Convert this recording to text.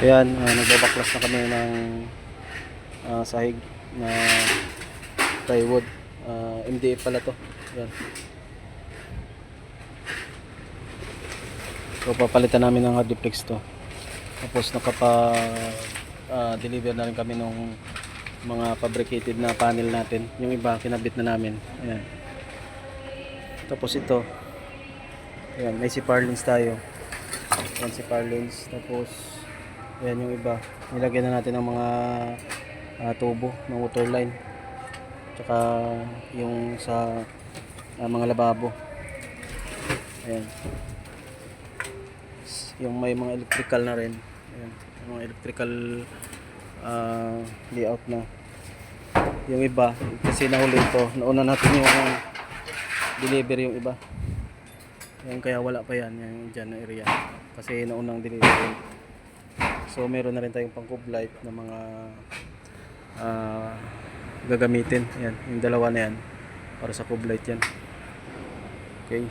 Ayan, nagbabaklas na kami ng sahig na plywood. MDF pala to. Ayan. So papalitan namin ng hardiplex to. Tapos deliver na rin kami ng mga fabricated na panel natin. Yung iba kinabit na namin. Ayan. Tapos ito. Ayan, may si Parlins tayo. Ayan si Parlins. Tapos ayan yung iba. Nilagyan na natin ng mga tubo ng water line. Tsaka yung sa mga lababo. Ayan. Yung may mga electrical na rin. Ayan. Yung mga electrical layout na. Yung iba kasi nahuli ito. Nauna natin yung delivery yung iba. Yan, kaya wala pa yan. Yan dyan na area. Kasi naunang delivery. So meron na rin tayong pang cube light na mga gagamitin. Yan, yung dalawa na yan para sa cube light yan. Okay.